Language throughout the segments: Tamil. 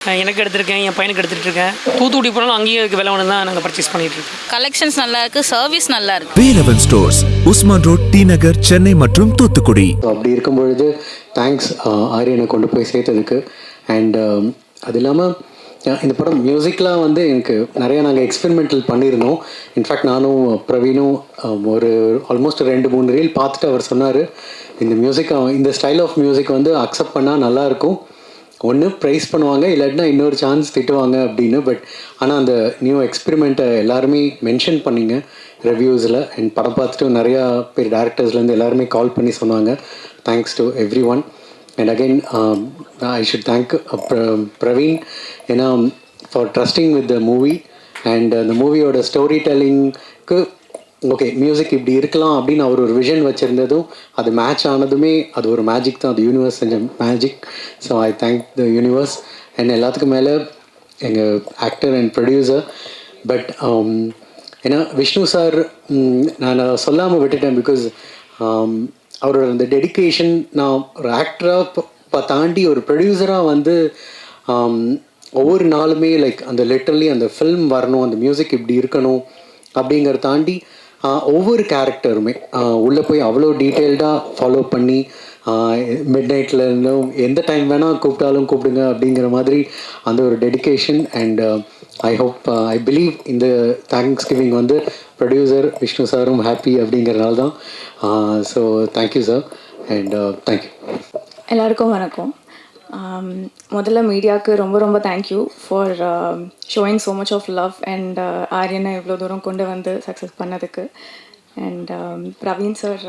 எனக்கு எடுத்திருக்கேன், என் பையனுக்கு எடுத்துகிட்ருக்கேன். தூத்துக்குடி போனாலும் அங்கேயும் இதுக்கு விலை ஒன்று தான் நாங்கள் பர்ச்சேஸ் பண்ணிகிட்ருக்கோம். கலெக்ஷன்ஸ் நல்லா இருக்குது, சர்வீஸ் நல்லா இருக்குது. வேலவன் ஸ்டோர்ஸ், உஸ்மான் ரோட், டி நகர், சென்னை மற்றும் தூத்துக்குடி. அப்படி இருக்கும்பொழுது தேங்க்ஸ் ஆரியனை கொண்டு போய் சேர்த்ததுக்கு. அண்ட் அது இல்லாமல் இந்த படம் மியூசிக்லாம் வந்து எனக்கு நிறையா நாங்கள் எக்ஸ்பெரிமெண்டல் பண்ணியிருந்தோம். இன்ஃபேக்ட் நானும் பிரவீனும் ஒரு ஆல்மோஸ்ட் 2-3 ரீல் பார்த்துட்டு அவர் சொன்னார், இந்த மியூசிக் இந்த ஸ்டைல் ஆஃப் மியூசிக் வந்து அக்செப்ட் பண்ணால் நல்லாயிருக்கும், ஒன்று ப்ரைஸ் பண்ணுவாங்க, இல்லாட்டினா இன்னொரு சான்ஸ் திட்டுவாங்க அப்படின்னு. பட் ஆனால் அந்த நியூ எக்ஸ்பெரிமெண்ட்டை எல்லாருமே மென்ஷன் பண்ணிங்க ரிவ்யூஸில். அண்ட் படம் பார்த்துட்டு நிறையா பேர் டேரக்டர்ஸ்லேருந்து எல்லாருமே கால் பண்ணி சொன்னாங்க. Thanks to everyone. And again I should thank Praveen, ஏன்னா for trusting with the movie. And அந்த மூவியோட ஸ்டோரி டெல்லிங்க்கு ஓகே மியூசிக் இப்படி இருக்கலாம் அப்படின்னு அவர் ஒரு விஷன் வச்சுருந்ததும் அது மேட்ச் ஆனதுமே அது ஒரு மேஜிக் தான். அது யூனிவர்ஸ் செஞ்ச magic. So I thank the universe. And எல்லாத்துக்கும் மேலே எங்கள் ஆக்டர் அண்ட் ப்ரொடியூசர். பட் ஏன்னா விஷ்ணு சார் நான் சொல்லாமல் விட்டுட்டேன். பிகாஸ் அவரோட அந்த டெடிக்கேஷன், நான் ஒரு ஆக்டராக தாண்டி ஒரு ப்ரொடியூசராக வந்து ஒவ்வொரு நாளுமே லைக் அந்த லிட்டரலி அந்த ஃபில்ம் வரணும், அந்த மியூசிக் இப்படி இருக்கணும் அப்படிங்கிறத தாண்டி ஒவ்வொரு கேரக்டருமே உள்ளே போய் அவ்வளோ டீட்டெயில்டாக ஃபாலோ பண்ணி மிட் நைட்டில் இருந்தும் எந்த டைம் வேணால் கூப்பிட்டாலும் கூப்பிடுங்க அப்படிங்கிற மாதிரி அந்த ஒரு dedication. And I hope I believe இந்த தேங்க்ஸ் கிவிங் வந்து ப்ரொடியூசர் விஷ்ணு சாரும் ஹாப்பி அப்படிங்கிறனால தான். So thank you sir. And thank you. எல்லாருக்கும் வணக்கம். முதல்ல மீடியாவுக்கு ரொம்ப ரொம்ப thank you for showing so much of love and ஆரியனை இவ்வளோ தூரம் கொண்டு வந்து சக்ஸஸ் பண்ணதுக்கு. And Praveen sir,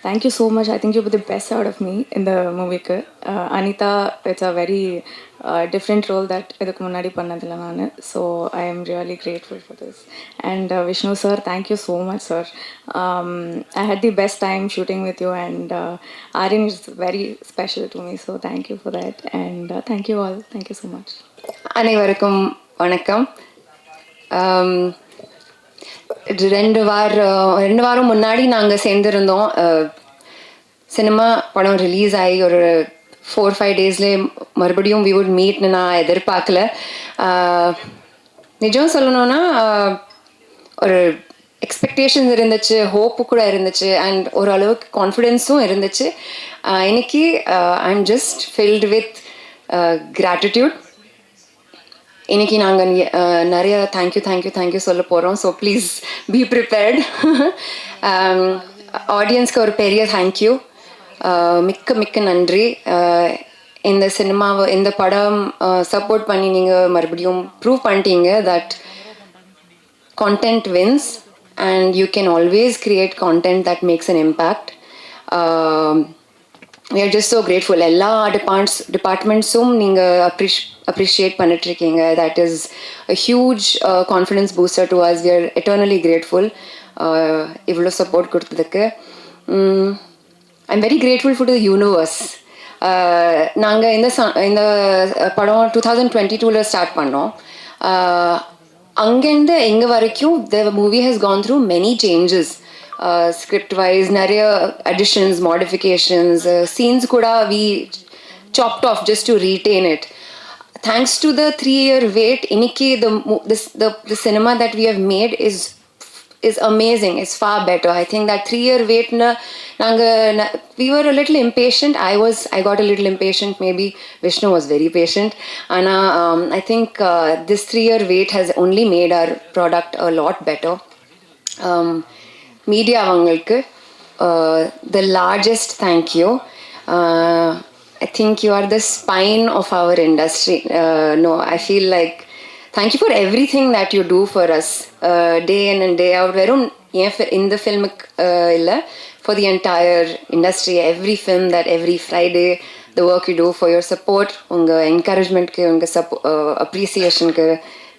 thank you so much. I think you the best out of me இந்த மூவிக்கு. Anitha, it's a very different role that இதுக்கு முன்னாடி பண்ணதில்லை நான். So I am really grateful for this. And Vishnu sir, thank you so much sir. I had the best time shooting with you, and Aryan is very special to me, so thank you for that. And thank you all. Thank you so much. அனைவருக்கும் வணக்கம். 2 வாரம் முன்னாடி நாங்கள் சேர்ந்துருந்தோம். சினிமா படம் ரிலீஸ் ஆகி ஒரு 4-5 டேஸ்லேயே மறுபடியும் we would meetனு நான் எதிர்பார்க்கல. நிஜம் சொல்லணும்னா ஒரு எக்ஸ்பெக்டேஷன்ஸ் இருந்துச்சு, ஹோப்பு கூட இருந்துச்சு, அண்ட் ஓரளவுக்கு கான்ஃபிடென்ஸும் இருந்துச்சு. இன்னைக்கு I am just filled with gratitude. இன்னைக்கு நாங்கள் நிறைய தேங்க்யூ சொல்ல போகிறோம். So please be prepared. ஆடியன்ஸ்க்கு ஒரு பெரிய தேங்க்யூ, மிக்க நன்றி. இந்த படம் சப்போர்ட் பண்ணி நீங்கள் மறுபடியும் ப்ரூவ் பண்ணிட்டீங்க that content wins, and you can always create content that makes an impact. We are just so grateful. All departments appreciate பண்ணிட்டிருக்கீங்க. That is a huge confidence booster to us. We are eternally grateful. இவ்வளோ சப்போர்ட் கொடுத்ததுக்கு. I'm very grateful for the universe. நாங்கள் இந்த படம் 2022 ஸ்டார்ட் பண்ணோம். அங்கேருந்து எங்கே வரைக்கும் the movie has gone through many changes. Script wise நிறைய additions, modifications, scenes கூட we chopped off just to retain it. Thanks to the 3-year wait, இன்னைக்கு the cinema that we have made is amazing. It's far better. I think that 3-year wait we were a little impatient. I got a little impatient. Maybe Vishnu was very patient. And I think this 3-year wait has only made our product a lot better. Media avangalku the largest thank you. I think you are the spine of our industry. No, I feel like thank you for everything that you do for us day in and day out. Verum in the film illa, for the entire industry, every film, that every Friday, the work you do, for your support, unga encouragement ku, unga appreciation ku.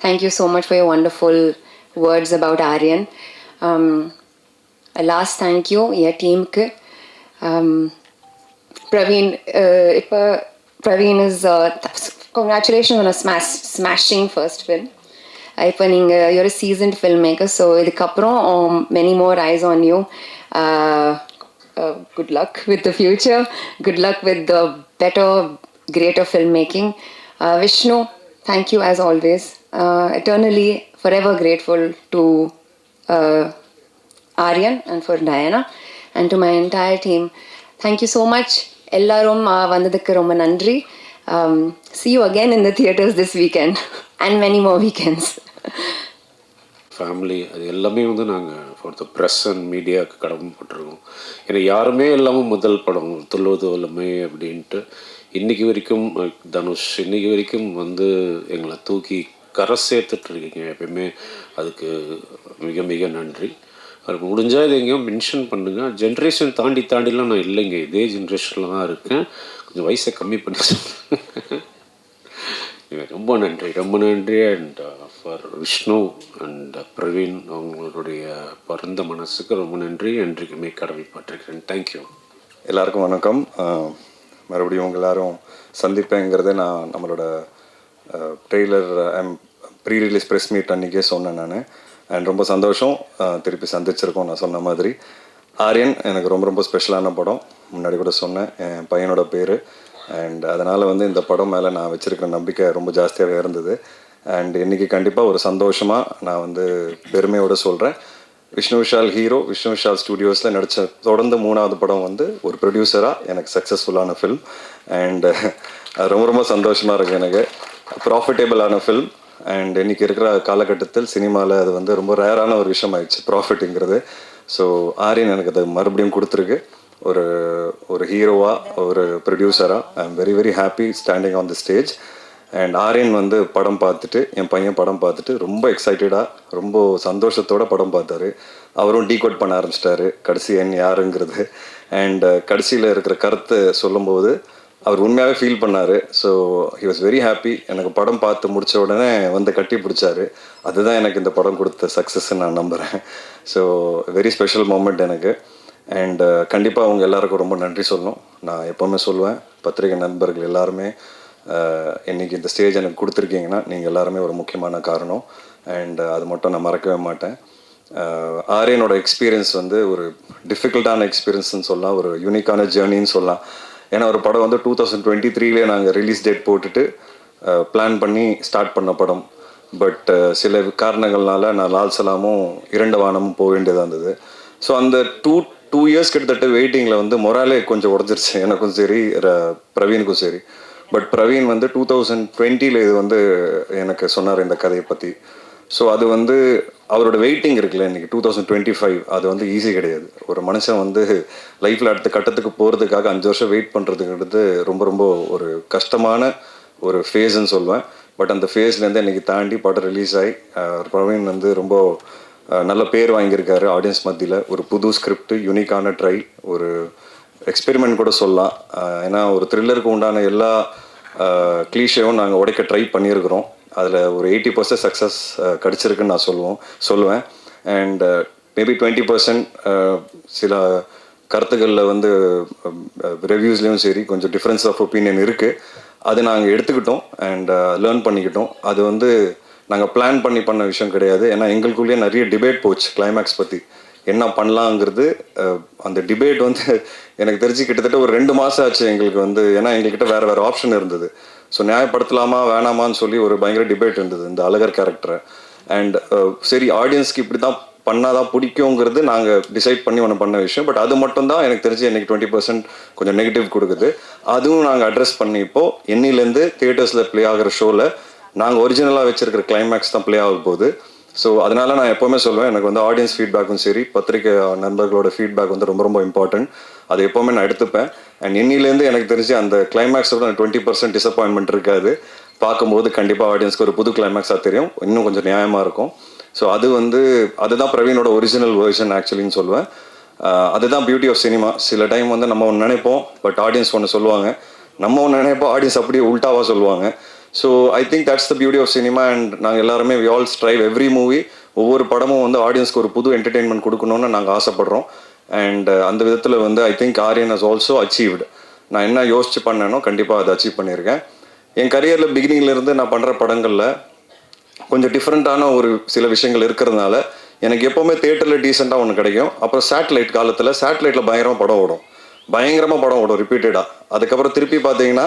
Thank you so much for your wonderful words about Aryan. A last thank you your team ku. Praveen is congratulations on a smashing first film. இப்போ நீங்கள் you're a seasoned filmmaker, so இதுக்கப்புறம் many more eyes on you. Good luck with the future. Good luck with the better, greater filmmaking. Vishnu, thank you as always. Eternally, forever grateful to Aryan and for Diana and to my entire team. Thank you so much. எல்லாரும் வந்ததுக்கு ரொம்ப நன்றி. See you again in the theatres this weekend and many more weekends. Family அது எல்லாமே வந்து நாங்கள் ஃபார் த ப்ரெஸ் அண்ட் மீடியாவுக்கு கடமைப்பட்டிருக்கோம். ஏன்னா யாருமே இல்லாமல் முதல் படம் துள்ளுவதுமே அப்படின்ட்டு இன்றைக்கி வரைக்கும் தனுஷ் இன்றைக்கி வரைக்கும் வந்து எங்களை தூக்கி கரை சேர்த்துட்ருக்கீங்க. எப்பயுமே அதுக்கு மிக மிக நன்றி. அது முடிஞ்சால் இது எங்கேயோ மென்ஷன் பண்ணுங்கள். ஜென்ரேஷன் தாண்டிலாம் நான் இல்லைங்க, இதே ஜென்ரேஷனில் தான் இருக்கேன். கொஞ்சம் வயசை கம்மி பண்ணி ரொம்ப நன்றி. And for Vishnu and Praveen அவங்களுடைய பரந்த மனசுக்கு ரொம்ப நன்றி. என்றைக்குமே கடமைப்பட்டிருக்கிறேன். தேங்க்யூ. எல்லாருக்கும் வணக்கம். மறுபடியும் உங்கள் எல்லோரும் சந்திப்பேங்கிறத நான் நம்மளோட trailer pre release press meet அன்றைக்கே சொன்னேன் நான். அண்ட் ரொம்ப சந்தோஷம் திருப்பி சந்திச்சிருக்கோம். நான் சொன்ன மாதிரி ஆரியன் எனக்கு ரொம்ப ரொம்ப ஸ்பெஷலான படம். முன்னாடி கூட சொன்னேன், என் பையனோட பேர். அண்ட் அதனால் வந்து இந்த படம் மேலே நான் வச்சுருக்கிற நம்பிக்கை ரொம்ப ஜாஸ்தியாகவே இருந்தது. அண்ட் இன்றைக்கி கண்டிப்பாக ஒரு சந்தோஷமாக நான் வந்து பெருமையோடு சொல்கிறேன், விஷ்ணு விஷால் ஹீரோ, விஷ்ணு விஷால் ஸ்டூடியோஸில் நடித்த தொடர்ந்து 3வது படம் வந்து ஒரு ப்ரொடியூசராக எனக்கு சக்ஸஸ்ஃபுல்லான ஃபில்ம். அண்ட் ரொம்ப ரொம்ப சந்தோஷமாக இருக்குது எனக்கு. ப்ராஃபிட்டபிளான ஃபில்ம். அண்ட் இன்றைக்கி இருக்கிற காலகட்டத்தில் சினிமாவில் அது வந்து ரொம்ப ரேரான ஒரு விஷயம் ஆயிடுச்சு ப்ராஃபிட்டுங்கிறது. ஸோ ஆரியன் எனக்கு அதை மறுபடியும் கொடுத்துருக்கு. ஒரு ஹீரோவாக, ஒரு ப்ரொடியூசராக I am very very happy standing on the stage. And Aryan வந்து படம் பார்த்துட்டு, என் பையன் படம் பார்த்துட்டு ரொம்ப எக்ஸைட்டடாக, ரொம்ப சந்தோஷத்தோடு படம் பார்த்தாரு. அவரும் டீகோட் பண்ண ஆரம்பிச்சிட்டாரு கடைசி என் யாருங்கிறது. அண்ட் கடைசியில் இருக்கிற கருத்தை சொல்லும்போது அவர் உண்மையாகவே ஃபீல் பண்ணார். So he was very happy. எனக்கு படம் பார்த்து முடித்த உடனே வந்து கட்டி பிடிச்சாரு. அதுதான் எனக்கு இந்த படம் கொடுத்த சக்ஸஸ்ன்னு நான் நம்புகிறேன். ஸோ வெரி ஸ்பெஷல் மூமெண்ட் எனக்கு. அண்ட் கண்டிப்பாக அவங்க எல்லாருக்கும் ரொம்ப நன்றி சொல்லணும். நான் எப்போவுமே சொல்லுவேன், பத்திரிகை நண்பர்கள் எல்லாருமே இன்றைக்கி இந்த ஸ்டேஜ் எனக்கு கொடுத்துருக்கீங்கன்னா நீங்கள் எல்லாருமே ஒரு முக்கியமான காரணம். அண்ட் அது மட்டும் நான் மறக்கவே மாட்டேன். ஆரியனோட எக்ஸ்பீரியன்ஸ் வந்து ஒரு டிஃபிகல்ட்டான எக்ஸ்பீரியன்ஸ்னு சொல்லலாம், ஒரு யூனிக்கான ஜேர்னின்னு சொல்லலாம். ஏன்னா ஒரு படம் வந்து 2023 நாங்கள் ரிலீஸ் டேட் போட்டுட்டு பிளான் பண்ணி ஸ்டார்ட் பண்ண படம். பட் சில காரணங்கள்னால நான் லால் சலாமும் இரண்டு வானமும் போக வேண்டியதாக இருந்தது. ஸோ அந்த டூ இயர்ஸ் கிட்டத்தட்ட வெயிட்டிங்கில் வந்து மொராலே கொஞ்சம் உடஞ்சிருச்சு, எனக்கும் சரி பிரவீனுக்கும் சரி. பட் பிரவீன் வந்து 2020 இது வந்து எனக்கு சொன்னார் இந்த கதையை பற்றி. ஸோ அது வந்து அவரோட வெயிட்டிங் இருக்குல்ல, இன்றைக்கி 2025 அது வந்து ஈஸி கிடையாது. ஒரு மனுஷன் வந்து லைஃப்பில் அடுத்த கட்டத்துக்கு போகிறதுக்காக 5 வருஷம் வெயிட் பண்ணுறதுங்கிறது ரொம்ப ரொம்ப ஒரு கஷ்டமான ஒரு ஃபேஸ்ன்னு சொல்லுவேன். பட் அந்த ஃபேஸ்லேருந்து இன்றைக்கி தாண்டி படம் ரிலீஸ் ஆகி பிரவீன் வந்து ரொம்ப நல்ல பேர் வாங்கியிருக்காரு ஆடியன்ஸ் மத்தியில். ஒரு புது ஸ்கிரிப்ட், யூனிக்கான ட்ரை, ஒரு எக்ஸ்பெரிமெண்ட் கூட சொல்லலாம். ஏன்னா ஒரு த்ரில்லருக்கு உண்டான எல்லா கிளீஷேவும் நாங்கள் உடைக்க ட்ரை பண்ணியிருக்கிறோம். அதில் ஒரு 80% சக்ஸஸ் கிடச்சிருக்குன்னு நான் சொல்லுவேன். அண்ட் மேபி 20% சில கருத்துக்களில் வந்து ரிவ்யூஸ்லேயும் சரி கொஞ்சம் டிஃப்ரென்ஸ் ஆஃப் ஒப்பீனியன் இருக்குது. அது நாங்கள் எடுத்துக்கிட்டோம் அண்ட் லேர்ன் பண்ணிக்கிட்டோம். அது வந்து நாங்கள் பிளான் பண்ண விஷயம் கிடையாது. ஏன்னா எங்களுக்குள்ளேயே நிறைய டிபேட் போச்சு கிளைமேக்ஸ் பற்றி என்ன பண்ணலாங்கிறது. அந்த டிபேட் வந்து எனக்கு தெரிஞ்சு கிட்டத்தட்ட ஒரு 2 மாதம் ஆச்சு எங்களுக்கு வந்து. ஏன்னா எங்கள்கிட்ட வேறு ஆப்ஷன் இருந்தது. ஸோ நியாயப்படுத்தலாமா வேணாமான்னு சொல்லி ஒரு பயங்கர டிபேட் இருந்தது இந்த அழகர் கேரக்டரை. அண்ட் சரி ஆடியன்ஸ்க்கு இப்படி தான் பண்ணாதான் பிடிக்குங்கிறது நாங்கள் டிசைட் பண்ணி ஒன்று பண்ண விஷயம். பட் அது மட்டும்தான் எனக்கு தெரிஞ்சு எனக்கு 20% கொஞ்சம் நெகட்டிவ் கொடுக்குது. அதுவும் நாங்கள் அட்ரஸ் பண்ணி இப்போது என்னிலேருந்து தியேட்டர்ஸில் ப்ளே ஆகிற ஷோவில் நாங்கள் ஒரிஜினலாக வச்சுருக்கிற கிளைமேக்ஸ் தான் ப்ளே ஆக போகுது. ஸோ அதனால் நான் எப்போவுமே சொல்லுவேன், எனக்கு வந்து ஆடியன்ஸ் ஃபீட்பேக்கும் சரி பத்திரிக்கை நண்பர்களோட ஃபீட்பேக் வந்து ரொம்ப ரொம்ப இம்பார்ட்டன்ட். அது எப்போவுமே நான் எடுத்துப்பேன். அண்ட் இன்னிலேருந்து எனக்கு தெரிஞ்சு அந்த கிளைமேக்ஸோட 20% டிசப்பாயின்மெண்ட் இருக்காது. பார்க்கும்போது கண்டிப்பாக ஆடியன்ஸ்க்கு ஒரு புது கிளைமேக்ஸாக தெரியும், இன்னும் கொஞ்சம் நியாயமாக இருக்கும். ஸோ அதுதான் பிரவீனோட ஒரிஜினல் வெர்ஷன் ஆக்சுவலின்னு சொல்லுவேன். அதுதான் பியூட்டி ஆஃப் சினிமா. சில டைம் வந்து நம்ம ஒன்று நினைப்போம், பட் ஆடியன்ஸ் ஒன்று சொல்லுவாங்க. நம்ம ஒன்று நினைப்போம், ஆடியன்ஸ் அப்படியே உல்ட்டாவாக சொல்லுவாங்க. So I think that's the beauty of cinema. And நாங்கள் எல்லாருமே we all strive every movie, ஒவ்வொரு படமும் வந்து ஆடியன்ஸ்க்கு ஒரு புது என்டர்டெயின்மெண்ட் கொடுக்கணும்னு நாங்கள் ஆசைப்படுறோம். அண்ட் அந்த விதத்தில் வந்து I think Aryan has also achieved. நான் என்ன யோசிச்சு பண்ணேனோ கண்டிப்பாக அதை அச்சீவ் பண்ணியிருக்கேன். என் கரியரில் பிகினிங்லேருந்து நான் பண்ணுற படங்களில் கொஞ்சம் டிஃப்ரெண்ட்டான ஒரு சில விஷயங்கள் இருக்கிறதுனால எனக்கு எப்போவுமே தியேட்டரில் டீசெண்டாக ஒன்று கிடைக்கும். அப்புறம் சேட்டலைட் காலத்தில் சேட்டலைட்டில் பயங்கரமாக படம் ஓடும். பயங்கரமாக படம் ஓடும் ரிப்பீட்டடாக. அதுக்கப்புறம் திருப்பி பார்த்தீங்கன்னா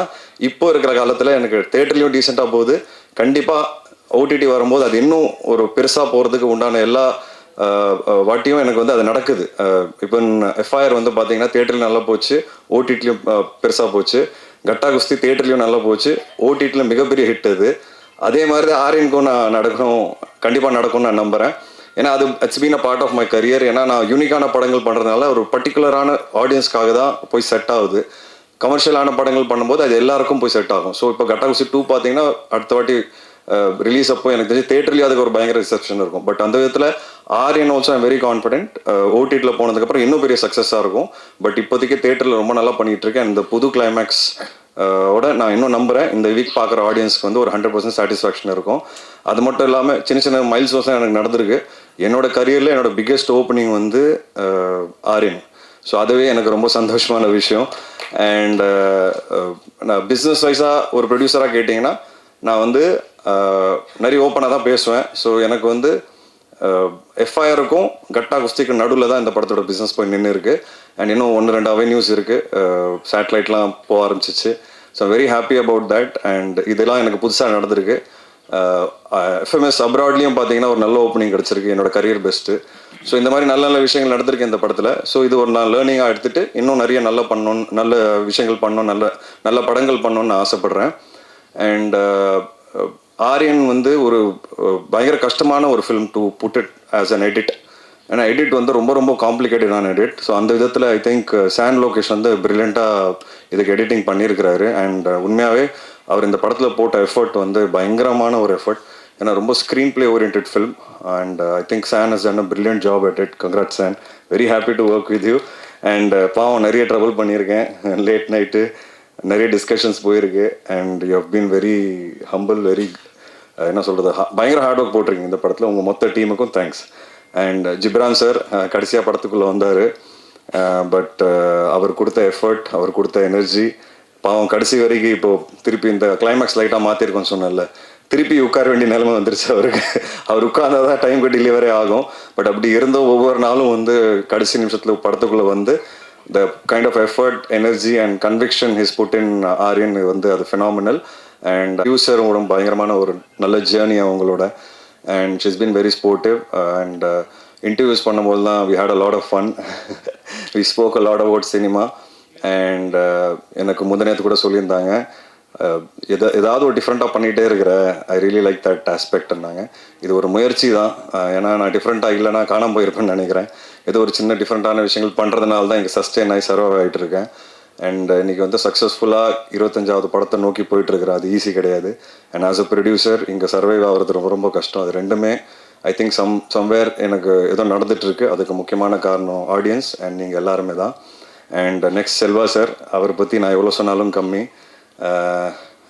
இப்போ இருக்கிற காலத்தில் எனக்கு தேட்டர்லேயும் டீசெண்டாக போகுது. கண்டிப்பாக ஓடிடி வரும்போது அது இன்னும் ஒரு பெருசாக போகிறதுக்கு உண்டான எல்லா வாட்டியும் எனக்கு வந்து அது நடக்குது. இப்போ எஃப்ஐஆர் வந்து பார்த்தீங்கன்னா தேட்டரில் நல்லா போச்சு, ஓடிடிலையும் பெருசாக போச்சு. கட்டா குஸ்தி தேட்டர்லையும் நல்லா போச்சு, ஓடிடியில் மிகப்பெரிய ஹிட் அது. அதே மாதிரி தான் ஆரியனுக்கும் நான் கண்டிப்பாக நடக்கும்னு நான் நம்புகிறேன். ஏன்னா அது it's been a part of my career. ஏன்னா நான் யூனிக்கான படங்கள் பண்ணுறதுனால ஒரு பர்டிகுலரான ஆடியன்ஸ்க்காக தான் போய் செட் ஆகுது. கமர்ஷியலான படங்கள் பண்ணும்போது அது எல்லாருக்கும் போய் செட் ஆகும். ஸோ இப்போ கட்டா குஸ்தி 2 பார்த்தீங்கன்னா அடுத்த வாட்டி ரிலீஸ் அப்போ எனக்கு தெரிஞ்சு தேட்டர்லேயும் அதுக்கு ஒரு பயங்கர ரிசப்ஷன் இருக்கும். பட் அந்த விதத்தில் Aryan also I'm very confident. ஓடிடியில் போனதுக்கப்புறம் இன்னும் பெரிய சக்ஸஸாக இருக்கும். பட் இப்போதைக்கு தேட்டரில் ரொம்ப நல்லா பண்ணிகிட்டு இருக்கேன். இந்த புது கிளைமேக்ஸ் ஓட நான் இன்னும் நம்புகிறேன் இந்த வீக் பார்க்குற ஆடியன்ஸ்க்கு வந்து ஒரு 100% சாட்டிஸ்ஃபேக்ஷன் இருக்கும். அது மட்டும் இல்லாமல் சின்ன சின்ன மைல் ஸ்டோன்ஸ்லாம் எனக்கு நடந்திருக்கு. என்னோட கரியரில் என்னோட பிக்கெஸ்ட் ஓப்பனிங் வந்து ஆரியன். ஸோ அதுவே எனக்கு ரொம்ப சந்தோஷமான விஷயம். அண்ட் நான் பிஸ்னஸ் வைஸாக ஒரு ப்ரொடியூசராக கேட்டிங்கன்னா நான் வந்து நிறைய ஓப்பனாக தான் பேசுவேன். ஸோ எனக்கு வந்து எஃப்ஐஆருக்கும் கட்டா குஸ்திக்கும் நடுவில் தான் இந்த படத்தோட பிஸ்னஸ் போய் நின்று இருக்குது. அண்ட் இன்னும் 1-2 அவென்யூஸ் இருக்குது, சேட்டலைட்லாம் போக ஆரம்பிச்சிச்சு. So very happy about that. And இதெல்லாம் எனக்கு புதுசாக நடந்திருக்கு. எஃப்எம்எஸ் அப்ராட்லேயும் பார்த்தீங்கன்னா ஒரு நல்ல ஓப்பனிங் கிடச்சிருக்கு, என்னோட கரியர் பெஸ்ட்டு. ஸோ இந்த மாதிரி நல்ல நல்ல விஷயங்கள் நடந்திருக்கு இந்த படத்தில். ஸோ இது ஒரு நான் லேர்னிங்காக எடுத்துகிட்டு இன்னும் நிறைய நல்ல விஷயங்கள் பண்ணணும், நல்ல படங்கள் பண்ணணும்னு நான் ஆசைப்பட்றேன். அண்ட் ஆரியன் வந்து ஒரு பயங்கர கஷ்டமான ஒரு film to put it as an edit. ஏன்னா எடிட் வந்து ரொம்ப ரொம்ப காம்ப்ளிகேட்டடான எடிட். ஸோ அந்த விதத்தில் ஐ திங்க் சான் லோகேஷ் வந்து பிரில்லியண்ட்டாக இதுக்கு எடிட்டிங் பண்ணியிருக்கிறாரு. அண்ட் உண்மையாகவே அவர் இந்த படத்தில் போட்ட எஃபர்ட் வந்து பயங்கரமான ஒரு எஃபர்ட். ஏன்னா ரொம்ப screenplay orient film. And I think Shaan has done a brilliant job at it. Congrat Shaan, very happy to work with you. And பாவம் நிறைய ட்ரபிள் பண்ணியிருக்கேன், லேட் நைட்டு நிறைய டிஸ்கஷன்ஸ் போயிருக்கு. And you have been very humble, very என்ன சொல்கிறது, பயங்கர ஹார்ட் ஒர்க் போட்டிருக்கீங்க இந்த படத்தில். உங்கள் மொத்த டீமுக்கும் தேங்க்ஸ். அண்ட் ஜிப்ரான் சார் கடைசியாக படத்துக்குள்ளே வந்தார். பட் அவர் கொடுத்த எஃபர்ட், அவர் கொடுத்த எனர்ஜி, பாவம் கடைசி வரைக்கும் இப்போது திருப்பி இந்த கிளைமேக்ஸ் லைட்டாக மாற்றிருக்கோன்னு சொன்னேன்ல, திருப்பி உட்கார வேண்டிய நிலைமை வந்துருச்சு அவருக்கு. அவர் உட்கார்ந்தால் தான் டைமுக்கு டெலிவரி ஆகும். பட் அப்படி இருந்த ஒவ்வொரு நாளும் வந்து கடைசி நிமிஷத்தில் படத்துக்குள்ளே வந்து the kind of effort, energy and conviction he's put in Aryan வந்து அது phenomenal. And user பயங்கரமான ஒரு நல்ல ஜேர்னி அவங்களோட. And she's been very sportive. And interviews பண்ணும்போது தான் we had a lot of fun. We spoke a lot about cinema. And எனக்கு முந்தினத்து கூட சொல்லியிருந்தாங்க, ஏதாவது ஒரு டிஃப்ரெண்ட்டாக பண்ணிகிட்டே இருக்கிற, ஐ ரியலி லைக் தட் ஆஸ்பெக்ட்னாங்க. இது ஒரு முயற்சி தான். ஏன்னா நான் டிஃப்ரெண்ட்டாக இல்லைனா காணாமல் போயிருப்பேன்னு நினைக்கிறேன். ஏதோ ஒரு சின்ன டிஃப்ரெண்ட்டான விஷயங்கள் பண்ணுறதுனால தான் இங்கே சஸ்டெயின் ஆகி சர்வ் ஆகிட்டு இருக்கேன். அண்ட் இன்றைக்கி வந்து சக்ஸஸ்ஃபுல்லாக 25வது படத்தை நோக்கி போயிட்டுருக்குறேன். அது ஈஸி கிடையாது. அண்ட் ஆஸ் அ ப்ரொடியூசர் இங்கே சர்வைவ் ஆகிறது ரொம்ப ரொம்ப கஷ்டம். அது ரெண்டுமே ஐ திங்க் சம்வேர் எனக்கு ஏதோ நடந்துகிட்ருக்கு. அதுக்கு முக்கியமான காரணம் ஆடியன்ஸ் அண்ட் நீங்கள் எல்லாருமே தான். அண்ட் நெக்ஸ்ட் செல்வா சார், அவரை பற்றி நான் எவ்வளோ சொன்னாலும் கம்மி.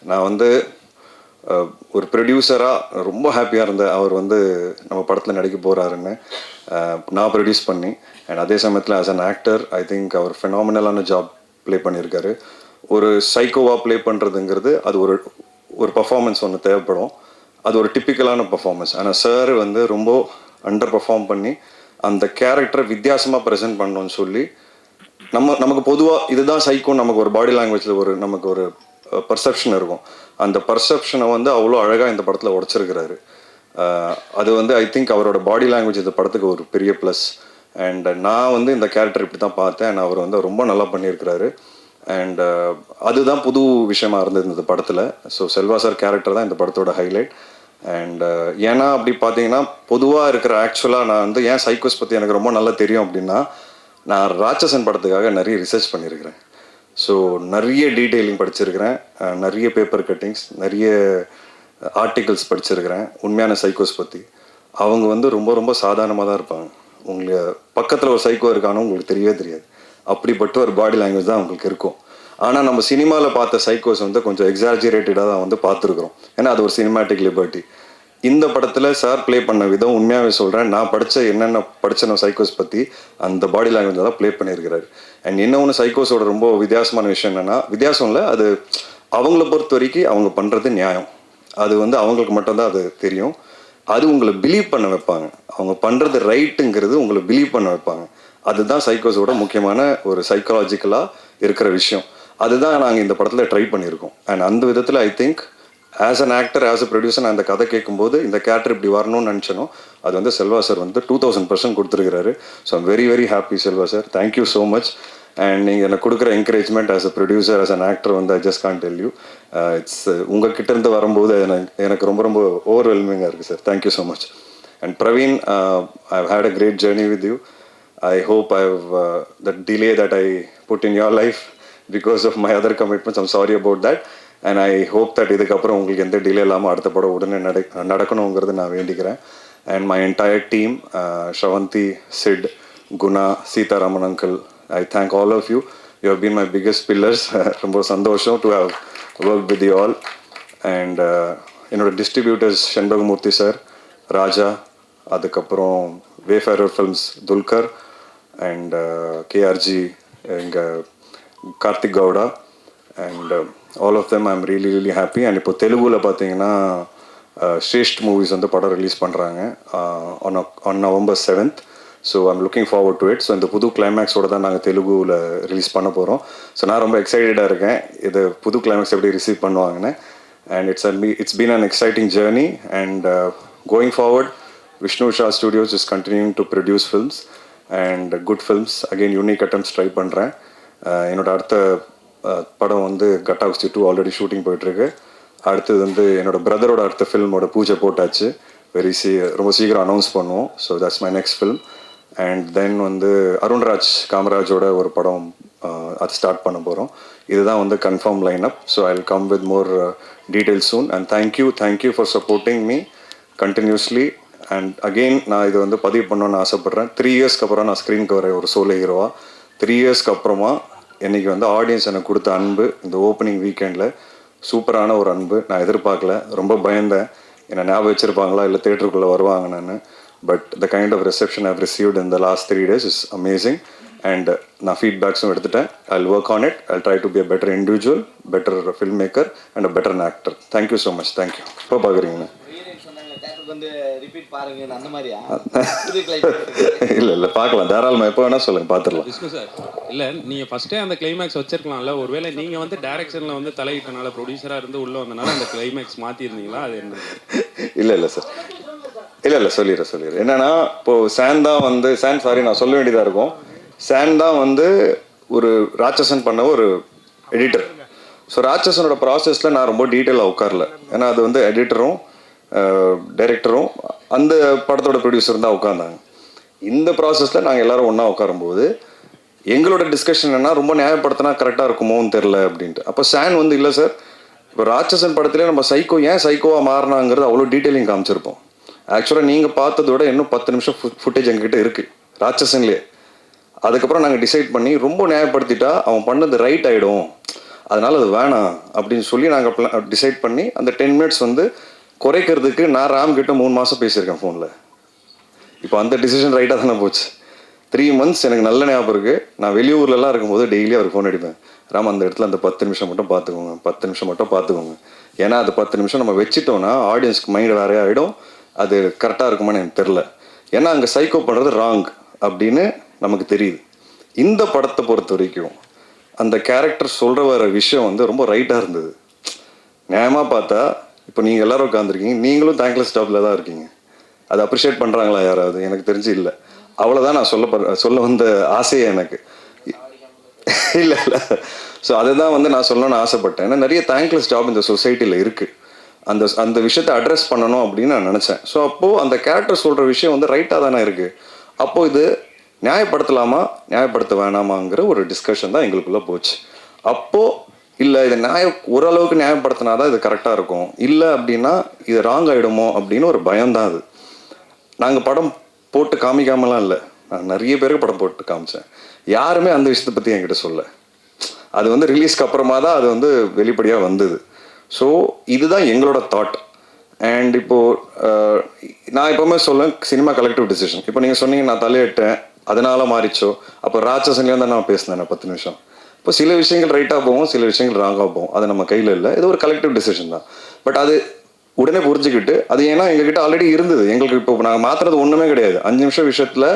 நான் வந்து ஒரு ப்ரொடியூசராக ரொம்ப ஹாப்பியாக இருந்தேன் அவர் வந்து நம்ம படத்தில் நடிக்க போகிறாருன்னு நான் ப்ரொடியூஸ் பண்ணி. அண்ட் அதே சமயத்தில் as an actor I think அவர் ஃபெனாமினலான ஜாப் ப்ளே பண்ணியிருக்காரு. ஒரு சைக்கோவாக ப்ளே பண்ணுறதுங்கிறது அது ஒரு பர்ஃபார்மன்ஸ் ஒன்று தேவைப்படும். அது ஒரு டிப்பிக்கலான பர்ஃபார்மன்ஸ். ஆனால் சார் வந்து ரொம்ப அண்டர் பர்ஃபார்ம் பண்ணி அந்த கேரக்டரை வித்தியாசமாக ப்ரெசென்ட் பண்ணணும்னு சொல்லி நமக்கு பொதுவாக இதுதான் சைக்கோன்னு நமக்கு ஒரு பாடி லாங்குவேஜில் நமக்கு ஒரு பர்செப்ஷன் இருக்கும். அந்த பர்செப்ஷனை வந்து அவ்வளோ அழகாக இந்த படத்தில் உடச்சிருக்கிறாரு. அது வந்து ஐ திங்க் அவரோட பாடி லாங்குவேஜ் இந்த படத்துக்கு ஒரு பெரிய ப்ளஸ். அண்ட் நான் வந்து இந்த கேரக்டர் இப்படி தான் பார்த்தேன். அண்ட் அவர் வந்து ரொம்ப நல்லா பண்ணியிருக்கிறாரு. அண்ட் அதுதான் புது விஷயமா இருந்தது இந்த படத்தில். ஸோ செல்வா சார் கேரக்டர் தான் இந்த படத்தோட ஹைலைட். அண்ட் ஏன்னா அப்படி பார்த்தீங்கன்னா பொதுவாக இருக்கிற ஆக்சுவலாக நான் வந்து ஏன் சைக்கோஸ் பற்றி எனக்கு ரொம்ப நல்லா தெரியும் அப்படின்னா, நான் ராட்சசன் படத்துக்காக நிறைய ரிசர்ச் பண்ணியிருக்கிறேன். ஸோ நிறைய டீட்டெயிலிங் படிச்சிருக்கிறேன், நிறைய பேப்பர் கட்டிங்ஸ், நிறைய ஆர்டிகல்ஸ் படிச்சிருக்கிறேன் உண்மையான சைக்கோஸ் பற்றி. அவங்க வந்து ரொம்ப ரொம்ப சாதாரணமாக தான் இருப்பாங்க. உங்களுக்கு பக்கத்தில் ஒரு சைக்கோ இருக்கானோ உங்களுக்கு தெரியவே தெரியாது. அப்படிப்பட்ட ஒரு பாடி லாங்குவேஜ் தான் அவங்களுக்கு இருக்கும். ஆனால் நம்ம சினிமாவில் பார்த்த சைக்கோஸ் வந்து கொஞ்சம் எக்ஸாஜரேட்டடாக தான் வந்து பார்த்துருக்குறோம். ஏன்னா அது ஒரு சினிமாட்டிக் லிபர்ட்டி. இந்த படத்தில் சார் ப்ளே பண்ண விதம் உண்மையாகவே சொல்கிறேன், நான் படித்த சைக்கோஸ் பற்றி அந்த பாடி லாங்குவேஜ் தான் ப்ளே பண்ணியிருக்கிறாரு. அண்ட் இன்னொன்று சைக்கோஸோட ரொம்ப வித்தியாசமான விஷயம் என்னென்னா, வித்தியாசம் இல்லை, அது அவங்கள பொறுத்த வரைக்கும் அவங்க பண்ணுறது நியாயம். அது வந்து அவங்களுக்கு மட்டும்தான் அது தெரியும். அது உங்களை பிலீவ் பண்ண வைப்பாங்க. அவங்க பண்ணுறது ரைட்டுங்கிறது உங்களை பிலீவ் பண்ண வைப்பாங்க. அதுதான் சைக்கோஸோட முக்கியமான ஒரு சைக்காலஜிக்கலாக இருக்கிற விஷயம். அதுதான் நாங்கள் இந்த படத்தில் ட்ரை பண்ணியிருக்கோம். அண்ட் அந்த விதத்தில் I think as an actor, as a producer, நான் அந்த கதை கேட்கும்போது இந்த கேரக்டர் இப்படி வரணும்னு நினச்சனோ அது வந்து செல்வா சார் வந்து 2000% கொடுத்துருக்கிறாரு. So I'm very very happy Selva sir, thank you so much. And நீங்கள் எனக்கு கொடுக்குற encouragement as a producer, as an actor வந்து I just can tell you. It's உங்ககிட்ட இருந்து வரும்போது எனக்கு ரொம்ப ரொம்ப ஓவர்வெல்மிங்காக இருக்குது sir. Thank you so much. And Praveen, I've had a great journey with you. I hope the delay that I put in your life because of my other commitments, I'm sorry about that. And I hope that இதுக்கப்புறம் உங்களுக்கு எந்த டிலே இல்லாமல் அடுத்த படம் உடனே நடக்கணுங்கிறது நான் வேண்டிக்கிறேன். And my entire team, Shravanti, Sid, Guna, Sitaraman uncle, I thank all of you. You have been my biggest pillars. ரொம்ப சந்தோஷம் to have worked with you all. And என்னோட டிஸ்ட்ரிபியூட்டர்ஸ் செண்பகமூர்த்தி சார், ராஜா, அதுக்கப்புறம் wayfarer films Dulquer, and KRG, எங்கள் Karthik Gowda, and all of them I'm really really happy. And இப்போ தெலுங்குல பார்த்தீங்கன்னா ஸ்ரேஷ்ட் மூவிஸ் வந்து படம் ரிலீஸ் பண்ணுறாங்க on November 7th. So I'm looking forward to it. So இந்த புது கிளைமேக்ஸோட தான் நாங்கள் தெலுங்குல ரிலீஸ் பண்ண போகிறோம். ஸோ நான் ரொம்ப எக்ஸைட்டடாக இருக்கேன் இது புது கிளைமேக்ஸ் எப்படி ரிசீவ் பண்ணுவாங்கன்னு. And it's been an exciting journey. And going forward, Vishnu Shah Studios is continuing to produce films and good films. Again, unique attempts try பண்ணுறேன். என்னோட அடுத்த படம் வந்து கட்டாகுஸ்தி 2 ஆல்ரெடி ஷூட்டிங் போயிட்டுருக்கு. அடுத்தது வந்து என்னோட பிரதரோட அடுத்த ஃபில்மோட பூஜை போட்டாச்சு. ரொம்ப சீக்கிரம் அனௌன்ஸ் பண்ணுவோம். So that's my next film. And then வந்து அருண்ராஜ் காமராஜோட ஒரு படம் அது ஸ்டார்ட் பண்ண போகிறோம். இதுதான் வந்து confirm line up. So I will come with more details soon. And thank you for supporting me continuously. And again நான் இது வந்து பதிவு பண்ணணும்னு ஆசைப்பட்றேன். 3 இயர்ஸ்க்கு அப்புறம் நான் ஸ்க்ரீனுக்கு வரேன் ஒரு சோலோ ஹீரோவா. 3 இயர்ஸ்க்கு அப்புறமா இன்றைக்கி வந்து ஆடியன்ஸ் எனக்கு கொடுத்த அன்பு இந்த ஓப்பனிங் வீக்கெண்டில் சூப்பரான ஒரு அன்பு. நான் எதிர்பார்க்கல, ரொம்ப பயந்தேன் என்னை ஞாபகம் வச்சுருப்பாங்களா இல்லை தேட்டருக்குள்ளே வருவாங்க நான். But the kind of reception I've received in the last 3 days is amazing. And நான் ஃபீட்பேக்ஸும் எடுத்துட்டேன். I will work on it. I try to be a better individual, better filmmaker and a better actor. Thank you so much. Thank you. இப்போ பார்க்குறீங்கண்ணா இல்லை பார்க்கலாம், தாராளமாக எப்போ வேணால் சொல்லுங்கள், பார்த்துடலாம். விஷ்ணு சார், இல்லை நீங்கள் ஃபஸ்ட்டே அந்த கிளைமேக்ஸ் வச்சிருக்கலாம்ல. ஒருவேளை நீங்கள் வந்து டைரக்ஷனில் வந்து தலையிட்டனால ப்ரொடியூசராக இருந்து உள்ளே வந்தனால அந்த கிளைமேக்ஸ் மாற்றிருந்தீங்களா? அது என்ன? இல்லை சார், இல்லை சொல்லிடுறேன். என்னன்னா இப்போது நான் சொல்ல வேண்டியதாக இருக்கும். சான் தான் வந்து ஒரு ராட்சசன் பண்ண ஒரு எடிட்டர். ஸோ ராட்சசனோட ப்ராசஸில் நான் ரொம்ப டீட்டெயிலாக உட்காரல. ஏன்னா அது வந்து எடிட்டரும் டைரக்டரும் அந்த படத்தோட ப்ரொடியூசரும் தான் உட்காந்தாங்க. இந்த ப்ராசஸில் நாங்கள் எல்லோரும் ஒன்றா உட்காரும்போது எங்களோட டிஸ்கஷன் என்ன, ரொம்ப நியாயப்படுத்தினா கரெக்டாக இருக்குமோன்னு தெரில அப்படின்ட்டு. அப்போ சான் வந்து இல்லை சார், இப்போ ராட்சசன் படத்துலேயே நம்ம ஏன் சைக்கோவாக மாறினாங்கிறது அவ்வளோ டீட்டெயிலிங் காமிச்சிருப்போம். ஆக்சுவலாக நீங்கள் பார்த்ததோட இன்னும் 10 நிமிஷம் ஃபுட்டேஜ் எங்ககிட்ட இருக்குது ராட்சசன்லேயே. அதுக்கப்புறம் நாங்கள் டிசைட் பண்ணி ரொம்ப நியாயப்படுத்திட்டா அவன் பண்ணது ரைட் ஆகிடும், அதனால் அது வேணாம் அப்படின்னு சொல்லி நாங்கள் டிசைட் பண்ணி அந்த 10 minutes வந்து குறைக்கிறதுக்கு நான் ராம் கிட்ட 3 மாதம் பேசியிருக்கேன் ஃபோனில். இப்போ அந்த டிசிஷன் ரைட்டாக தானே போச்சு. 3 months எனக்கு நல்ல ஞாபகம் இருக்குது. நான் வெளியூர்லலாம் இருக்கும்போது டெய்லி அவருக்கு ஃபோன் அடிப்பேன். ராம் அந்த இடத்துல அந்த 10 நிமிஷம் மட்டும் பார்த்துக்கோங்க. ஏன்னா அது 10 நிமிஷம் நம்ம வச்சுட்டோன்னா ஆடியன்ஸ்க்கு மைண்ட் வேறே ஆகிடும். அது கரெக்டாக இருக்குமான்னு எனக்கு தெரில. ஏன்னா அங்கே சைக்கோ பண்ணுறது ராங் அப்படின்னு நமக்கு தெரியுது. இந்த படத்தை பொறுத்த வரைக்கும் அந்த கேரக்டர் சொல்கிற வர விஷயம் வந்து ரொம்ப ரைட்டாக இருந்தது. நியாயமாக பார்த்தா இப்போ நீங்கள் எல்லோரும் உட்காந்துருக்கீங்க, நீங்களும் தேங்க்லெஸ் ஜாபில் தான் இருக்கீங்க. அதை அப்ரிஷியேட் பண்ணுறாங்களா யாராவது? எனக்கு தெரிஞ்சு இல்லை. அவ்வளோதான் நான் சொல்ல வந்த ஆசையே எனக்கு. இல்லை ஸோ அதை தான் வந்து நான் சொல்லணும்னு ஆசைப்பட்டேன். ஏன்னா நிறைய தேங்க்லெஸ் ஜாப் இந்த சொசைட்டியில் இருக்குது. அந்த விஷயத்தை அட்ரஸ் பண்ணணும் அப்படின்னு நான் நினச்சேன். ஸோ அப்போது அந்த கேரக்டர் சொல்கிற விஷயம் வந்து ரைட்டாக தானே இருக்குது. அப்போது இது நியாயப்படுத்தலாமா நியாயப்படுத்த வேணாமாங்கிற ஒரு டிஸ்கஷன் தான் எங்களுக்குள்ளே போச்சு. அப்போது இல்லை இதை ஓரளவுக்கு நியாயப்படுத்தினா தான் இது கரெக்டாக இருக்கும், இல்லை அப்படின்னா இது ராங் ஆகிடுமோ அப்படின்னு ஒரு பயம்தான் அது. நாங்கள் படம் போட்டு காமிக்காமலாம் இல்லை, நான் நிறைய பேருக்கு படம் போட்டு காமிச்சேன். யாருமே அந்த விஷயத்தை பற்றி என்கிட்ட சொல்ல. அது வந்து ரிலீஸ்க்கு அப்புறமா தான் அது வந்து வெளிப்படையாக வந்தது. ஸோ இதுதான் எங்களோட தாட். அண்ட் இப்போது நான் எப்போவுமே சொல்லுவேன், சினிமா கலெக்டிவ் டிசிஷன். இப்போ நீங்கள் சொன்னீங்க நான் தலையிட்டேன் அதனால மாறிச்சோ, அப்போ ராட்சசன்லேயும் தான் நான் பேசினேன் 10 நிமிஷம். இப்போ சில விஷயங்கள் ரைட்டாக போகும், சில விஷயங்கள் ராங்காக போகும். அது நம்ம கையில் இல்லை, இது ஒரு கலெக்டிவ் டிசிஷன் தான். பட் அது உடனே புரிஞ்சுக்கிட்டு அது ஏன்னா எங்ககிட்ட ஆல்ரெடி இருந்தது. எங்களுக்கு இப்போ நாங்கள் மாற்றுறது ஒன்றுமே கிடையாது. 5 நிமிஷம் விஷயத்தில்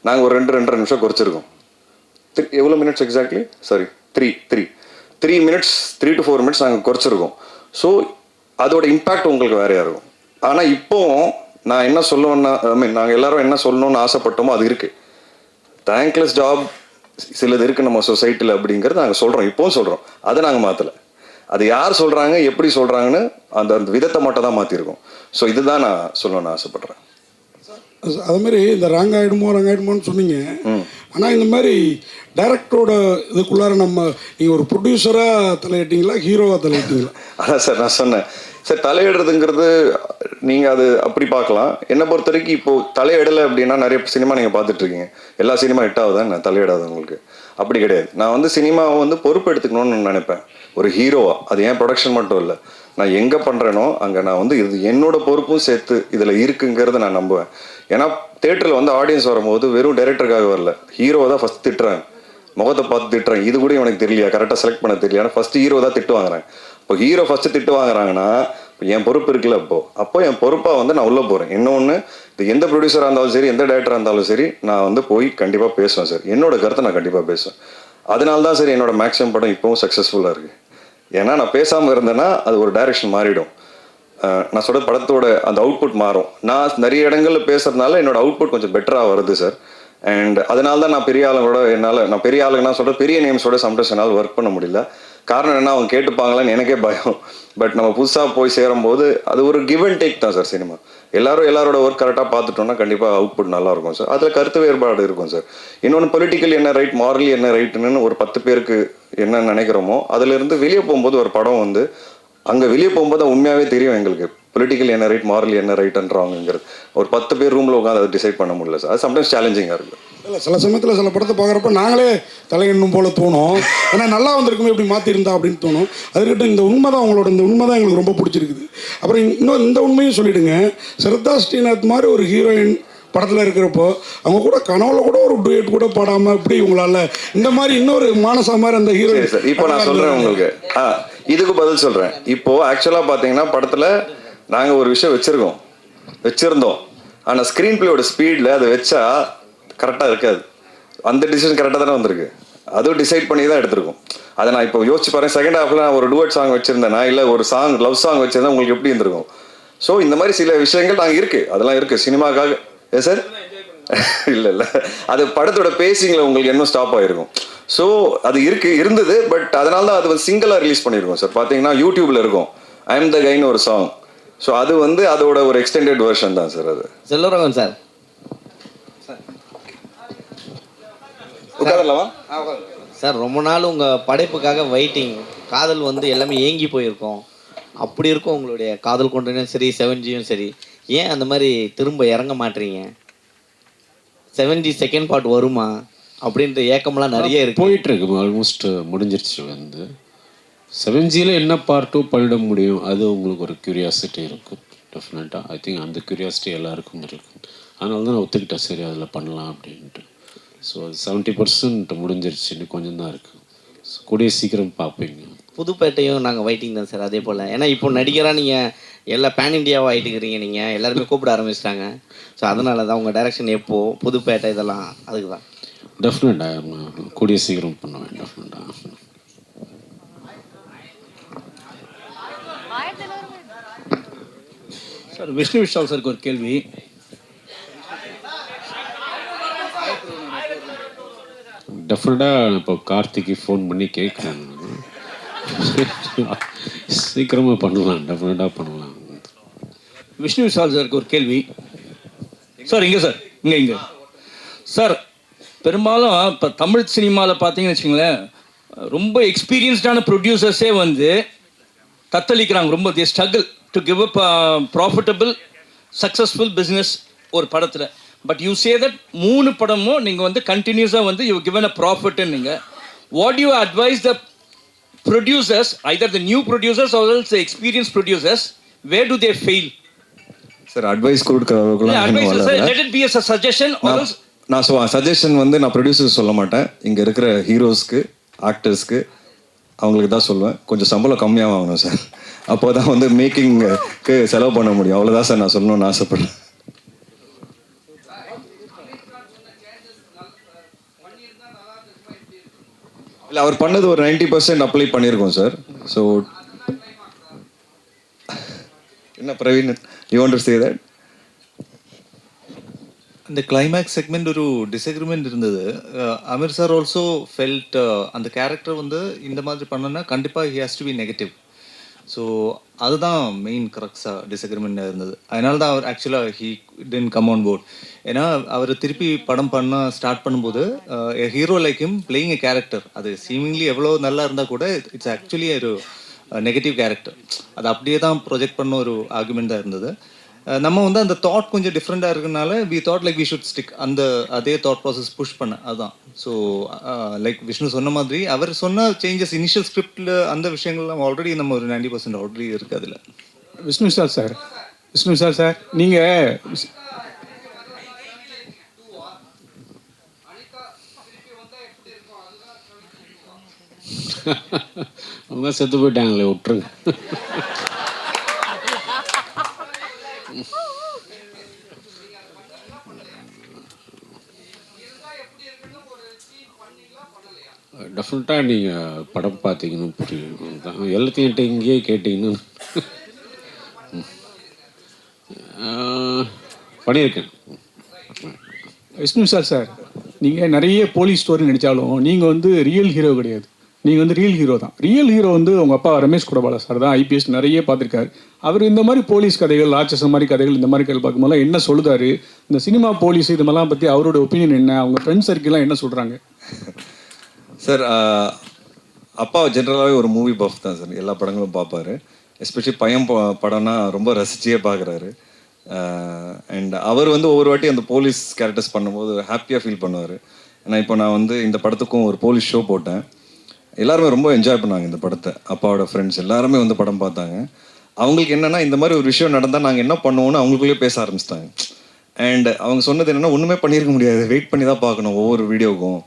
நாங்கள் ஒரு 2-2.5 நிமிஷம் குறைச்சிருக்கோம். எவ்வளோ minutes exactly? Sorry, 3 minutes, 3 to 4 minutes நாங்கள் குறைச்சிருக்கோம். ஸோ அதோட இம்பேக்ட் உங்களுக்கு வேறையாக இருக்கும். ஆனால் இப்போ நான் என்ன சொல்லுவேன்னா, நாங்கள் எல்லாரும் என்ன சொல்லணும்னு ஆசைப்பட்டோமோ அது இருக்குது. தேங்க்லெஸ் ஜாப் சிலது இருக்குது நம்ம சொசைட்டியில் அப்படிங்கிறது நாங்கள் சொல்கிறோம், இப்போவும் சொல்கிறோம். அதை நாங்கள் மாற்றலை. அது யார் சொல்கிறாங்க, எப்படி சொல்கிறாங்கன்னு அந்த விதத்தை மட்டும் தான் மாற்றிருக்கோம். ஸோ இதுதான் நான் சொல்லணும்னு ஆசைப்பட்றேன். அது மாதிரி இந்த ரங்காயிடுமோன்னு சொன்னீங்க. ஆனால் இந்த மாதிரி டைரக்டரோட இதுக்குள்ளார நீங்கள் ஒரு ப்ரொடியூசராக தலையிட்டீங்களா, ஹீரோவாக தலையிட்டீங்களா? அதான் சார் நான் சொன்னேன் சார், தலையிடுறதுங்கிறது நீங்கள் அது அப்படி பார்க்கலாம். என்னை பொறுத்த வரைக்கும் இப்போது தலையிடலை அப்படின்னா நிறைய சினிமா நீங்கள் பார்த்துட்ருக்கீங்க, எல்லா சினிமா ஹிட் ஆகுதான் நான் தலையிடாது உங்களுக்கு. அப்படி கிடையாது. நான் சினிமாவை பொறுப்பு எடுத்துக்கணும்னு நினைப்பேன் ஒரு ஹீரோவாக. அது ஏன் ப்ரொடக்ஷன் மட்டும் இல்லை, நான் எங்கே பண்ணுறேனோ அங்கே நான் இது என்னோட பொறுப்பும் சேர்த்து இதில் இருக்குங்கிறத நான் நம்புவேன். ஏன்னா தேட்டரில் ஆடியன்ஸ் வரும்போது வெறும் டைரக்டருக்காக வரல, ஹீரோவை தான் ஃபஸ்ட் திட்டுறாங்க, முகத்தை பார்த்து திட்டுறாங்க. இது கூட எனக்கு தெரியலையா, கரெக்டாக செலக்ட் பண்ண தெரியல, ஏன்னா ஃபஸ்ட்டு ஹீரோ தான் திட்டு வாங்குறாங்க. இப்போ ஹீரோ ஃபஸ்ட்டு திட்டு வாங்குறாங்கன்னா என் பொறுப்பு இருக்குல்ல. அப்போ என் பொறுப்பாக நான் உள்ளே போகிறேன். இன்னொன்று, இது எந்த ப்ரொடியூசராக இருந்தாலும் சரி, எந்த டைரக்டராக இருந்தாலும் சரி, நான் போய் கண்டிப்பாக பேசுவேன் சார். என்னோட கருத்தை நான் கண்டிப்பாக பேசுவேன். அதனால தான் சரி என்னோட மேக்ஸிமம் படம் இப்போவும் சக்ஸஸ்ஃபுல்லாக இருக்குது. ஏன்னா நான் பேசாமல் இருந்தேன்னா அது ஒரு டைரக்ஷன் மாறிடும். நான் சொல்கிற படத்தோட அந்த அவுட்புட் மாறும். நான் நிறைய இடங்களில் பேசுறதுனால என்னோட அவுட்புட் கொஞ்சம் பெட்டராக வருது சார். அண்ட் அதனால தான் நான் பெரிய ஆளுங்களோட நான் பெரிய ஆளுங்கன்னா சொல்கிறேன், பெரிய நேம்ஸோட சம்டைம்ஸ் என்னால் ஒர்க் பண்ண முடியல. காரணம் என்ன, அவங்க கேட்டுப்பாங்களான்னு எனக்கே பயம். பட் நம்ம புதுசாக போய் சேரும்போது அது ஒரு கிவ் அண்ட் டேக் தான் சார் சினிமா. எல்லாரோட ஒர்க் கரெக்டாக பார்த்துட்டோம்னா கண்டிப்பாக அவுட்புட் நல்லாயிருக்கும் சார். அதில் கருத்து வேறுபாடு இருக்கும் சார். இன்னொன்று, பொலிட்டிக்கல் என்ன ரைட், மாரலி என்ன ரைட்டுன்னு ஒரு 10 பேருக்கு என்ன நினைக்கிறோமோ அதிலிருந்து வெளியே போகும்போது ஒரு படம் அங்கே வெளியே போகும்போது உண்மையாகவே தெரியும் எங்களுக்கு பொலிட்டிக்கல் என்ன ரைட், மாரலி என்ன ரைட்டுன்றாங்கிறது. ஒரு 10 பேர் ரூமில் உட்காந்து அதை டிசைட் பண்ண முடியல சார். அது சம்டைம்ஸ் சேலஞ்சிங்காக இருக்குது. இல்லை, சில சமயத்தில் சில படத்தை பார்க்குறப்ப நாங்களே தலையெண்ணும் போல தோணும். ஏன்னா நல்லா வந்திருக்குமே, இப்படி மாற்றிருந்தா அப்படின்னு தோணும். அதுக்கிட்ட இந்த உண்மை தான், உங்களோட இந்த உண்மை தான் எங்களுக்கு ரொம்ப பிடிச்சிருக்குது. அப்புறம் இன்னும் இந்த உண்மையும் சொல்லிவிடுங்க, ஸ்ரத்தா ஸ்ரீநாத் மாதிரி ஒரு ஹீரோயின் படத்தில் இருக்கிறப்போ அவங்க கூட கனவுல கூட ஒரு டூயட் கூட பாடாமல் இப்படி உங்களால் இந்த மாதிரி இன்னொரு மானசா மாதிரி அந்த ஹீரோயின் சார். இப்போ நான் சொல்கிறேன் உங்களுக்கு, இதுக்கு பதில் சொல்கிறேன். இப்போது ஆக்சுவலாக பார்த்தீங்கன்னா படத்தில் நாங்கள் ஒரு விஷயம் வச்சுருந்தோம். ஆனால் ஸ்க்ரீன் பிளேயோட ஸ்பீடில் அதை வச்சா கரெக்டாக இருக்காது. அந்த டிசிஷன் கரெக்டாக தானே வந்திருக்கு, அதுவும் டிசைட் பண்ணி தான் எடுத்திருக்கோம். அதை நான் இப்போ யோசிச்சு பாருங்க, செகண்ட் ஹாஃபில் நான் ஒரு டூயட் சாங் வச்சுருந்தேன்னா, இல்லை ஒரு லவ் சாங் வச்சுருந்தா உங்களுக்கு எப்படி இருந்திருக்கும்? ஸோ இந்த மாதிரி சில விஷயங்கள் நாங்கள் இருக்குது, அதெல்லாம் இருக்குது சினிமாக்காக. சார் இல்லை அது படத்தோட பேசிங்கில் உங்களுக்கு இன்னும் ஸ்டாப் ஆகிருக்கும். ஸோ அது இருந்தது. பட் அதனால தான் அது சிங்கிளாக ரிலீஸ் பண்ணியிருக்கோம் சார். பார்த்தீங்கன்னா யூடியூப்பில் இருக்கும் ஐ எம் த கைன்னு ஒரு சாங். ஸோ அது அதோட ஒரு எக்ஸ்டெண்டட் வெர்ஷன் தான் சார். அது செல்வராகவன் சார். உட்காரலாமா சார்? ரொம்ப நாள் உங்கள் படைப்புக்காக வெயிட்டிங். காதல் எல்லாமே ஏங்கி போயிருக்கோம். அப்படி இருக்கும் உங்களுடைய காதல் கொண்டனும் சரி, 7Gயும் சரி. ஏன் அந்த மாதிரி திரும்ப இறங்க மாட்டீங்க? 7G செகண்ட் பார்ட் வருமா அப்படின்ற ஏக்கம்லாம் நிறைய இருக்கு. போயிட்டுருக்கு, ஆல்மோஸ்ட் முடிஞ்சிருச்சு. 7Gயில் என்ன பார்ட்டோ பண்ணிட முடியும், அது உங்களுக்கு ஒரு க்யூரியாசிட்டி இருக்கும் டெஃபினட்டாக. ஐ திங்க் அந்த க்யூரியாசிட்டி எல்லாருக்கும் இருக்கும். அதனால தான் நான் ஒத்துக்கிட்டேன், சரி அதில் பண்ணலாம் அப்படின்ட்டு. ஸோ 70% முடிஞ்சிருச்சு, இன்னும் கொஞ்சம் தான் இருக்குது. கூடிய சீக்கிரம் பார்ப்பீங்க. புதுப்பேட்டையும் நாங்கள் வெயிட்டிங் தான் சார். அதே போல் ஏன்னா இப்போ நடிகராக நீங்கள் எல்லா பேன் இண்டியாவாக ஆகிட்டுக்கிறீங்க, நீங்கள் எல்லாருமே கூப்பிட ஆரம்பிச்சிட்டாங்க. ஸோ அதனால தான் உங்கள் டைரக்ஷன் எப்போது புதுப்பேட்டை இதெல்லாம் அதுக்கு தான். டெஃபினட்டாக கூடிய சீக்கிரம் பண்ணுவேன் டெஃபினட்டாக. சார், விஷ்ணு விஷால் சாருக்கு ஒரு கேள்வி. டெஃபினட்டாக இப்போ கார்த்திக்கு ஃபோன் பண்ணி கேட்குறேன். சீக்கிரமாக பண்ணலாம், டெஃபினட்டாக பண்ணலாம். விஷ்ணு விஷால் சாருக்கு ஒரு கேள்வி. சார் இங்கே சார், இங்கே சார், பெரும்பாலும் இப்போ தமிழ் சினிமாவில் பார்த்தீங்கன்னு வச்சுங்களேன், ரொம்ப எக்ஸ்பீரியன்ஸ்டான ப்ரொடியூசர்ஸே தத்தளிக்கிறாங்க. ரொம்ப தி struggle to give up profitable successful business ஒரு படத்தில். பட் யூ சே தட் 3 படமும் நீங்கள் கண்டினியூஸாக யூ கிவன் அ ப்ராஃபிட்னு. நீங்கள் what you advise the producers, either the new producers or else the experienced producers, where do they fail? Sir advice கொடுக்குற அளவுக்குலாம் let it be as a suggestion or else நான் சஜஷன் நான் ப்ரொடியூசர் சொல்ல மாட்டேன். இங்கே இருக்கிற ஹீரோஸ்க்கு, ஆக்டர்ஸ்க்கு அவங்களுக்கு தான் சொல்லுவேன், கொஞ்சம் சம்பளம் கம்மியாக வாங்கணும் சார். அப்போ தான் மேக்கிங்க்கு செலவு பண்ண முடியும். அவ்வளோதான் சார் நான் சொல்லணும்னு ஆசைப்படுறேன். இல்லை அவர் பண்ணது ஒரு 90% அப்ளை பண்ணியிருக்கோம் சார். ஸோ என்ன Praveen, you want to say that? அந்த கிளைமேக்ஸ் செக்மெண்ட் ஒரு டிஸ்அக்ரிமெண்ட் இருந்தது. அமீர் சார் ஆல்சோ ஃபெல்ட் அந்த கேரக்டர் வந்து இந்த மாதிரி பண்ணனா கண்டிப்பாக he has to be negative. So அதுதான் மெயின் கரெக்டாக டிஸ்அக்ரிமெண்ட்டாக இருந்தது. அதனால தான் அவர் ஆக்சுவலாக he didn't come on board. ஏன்னா அவர் திருப்பி படம் பண்ண ஸ்டார்ட் பண்ணும்போது hero like him playing a character, அது சீமிங்லி எவ்வளோ நல்லா இருந்தால் கூட இட்ஸ் ஆக்சுவலி ஒரு நெகட்டிவ் கேரக்டர். அது அப்படியே தான் ப்ரொஜெக்ட் பண்ண ஒரு ஆர்குமெண்ட் தான் இருந்தது. நம்ம வந்து அந்த தாட் கொஞ்சம் டிஃப்ரெண்ட்டாக இருக்கனால we thought like we should stick அந்த அதே தாட் ப்ராசஸ் புஷ் பண்ண அதுதான். ஸோ லைக் விஷ்ணு சொன்ன மாதிரி அவர் சொன்ன சேஞ்சஸ் இனிஷியல் ஸ்கிரிப்டில் அந்த விஷயங்கள்லாம் ஆல்ரெடி நம்ம ஒரு 90% ஆல்ரெடி இருக்குது அதில். விஷ்ணு சார் நீங்கள் அவங்க செத்து போயிட்டாங்களே, விட்டுருங்க. டெஃபினட்டாக நீங்கள் படம் பார்த்தீங்கன்னு புரியும் தான். எல்லாத்தையும் என்கிட்ட இங்கேயே கேட்டிங்கன்னு பண்ணியிருக்கேன். விஷ்ணு சார் நீங்கள் நிறைய போலீஸ் ஸ்டோரி நடித்தாலும் நீங்கள் வந்து ரியல் ஹீரோ கிடையாது. நீங்கள் வந்து ரியல் ஹீரோ தான். ரியல் ஹீரோ வந்து உங்கள் அப்பா ரமேஷ் குடபால சார் தான், ஐபிஎஸ் நிறைய பார்த்துருக்காரு. அவர் இந்த மாதிரி போலீஸ் கதைகள், ராட்சச மாதிரி கதைகள், இந்த மாதிரி கதை பார்க்கும்போது என்ன சொல்லுதாரு, இந்த சினிமா போலீஸ் இது மாதிரிலாம் பற்றி அவரோட ஒப்பீனியன் என்ன, அவங்க ஃப்ரெண்ட்ஸ் சர்க்கிள்லாம் என்ன சொல்கிறாங்க? சார் அப்பா ஜென்ரலாகவே ஒரு மூவி பஃப் தான் சார். எல்லா படங்களும் பார்ப்பாரு. எஸ்பெஷலி பையன் படம்னா ரொம்ப ரசிச்சியே பார்க்குறாரு. அண்ட் அவர் வந்து ஒவ்வொரு வாட்டி அந்த போலீஸ் கேரக்டர்ஸ் பண்ணும்போது ஹாப்பியாக ஃபீல் பண்ணுவார். ஏன்னா இப்போ நான் வந்து இந்த படத்துக்கும் ஒரு போலீஸ் ஷோ போட்டேன். எல்லாருமே ரொம்ப என்ஜாய் பண்ணாங்க இந்த படத்தை. அப்பாவோட ஃப்ரெண்ட்ஸ் எல்லாருமே வந்து படம் பார்த்தாங்க. அவங்களுக்கு என்னென்னா இந்த மாதிரி ஒரு விஷயம் நடந்தால் நாங்கள் என்ன பண்ணுவோன்னு அவங்களுக்குள்ளேயே பேச ஆரம்பிச்சிட்டாங்க. அண்ட் அவங்க சொன்னது என்னென்னா, ஒன்றுமே பண்ணியிருக்க முடியாது, வெயிட் பண்ணி தான் பார்க்கணும் ஒவ்வொரு வீடியோவுக்கும்.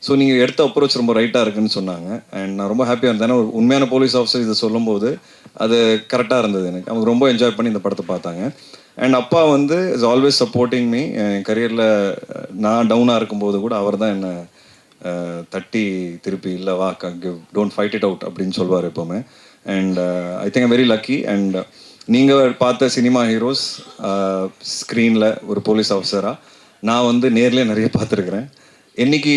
ஸோ நீங்கள் எடுத்த அப்ரோச் ரொம்ப ரைட்டாக இருக்குன்னு சொன்னாங்க. அண்ட் நான் ரொம்ப ஹாப்பியாக இருந்தேன். ஒரு உண்மையான போலீஸ் ஆஃபீஸர் இதை சொல்லும்போது அது கரெக்டாக இருந்தது எனக்கு. அவங்க ரொம்ப என்ஜாய் பண்ணி இந்த படத்தை பார்த்தாங்க. அண்ட் அப்பா வந்து இஸ் ஆல்வேஸ் சப்போர்ட்டிங் மீ. என் கரியரில் நான் டவுனாக இருக்கும்போது கூட அவர் தான் என்னை தட்டி திருப்பி இல்லை வா டோன்ட் ஃபைட் இட் அவுட் அப்படின்னு சொல்லுவார் எப்போவுமே. And I think I'm very lucky. And நீங்கள் பார்த்த சினிமா ஹீரோஸ் ஸ்க்ரீனில் ஒரு போலீஸ் ஆஃபீஸராக நான் வந்து நேர்லேயே நிறைய பார்த்துருக்குறேன். என்னைக்கு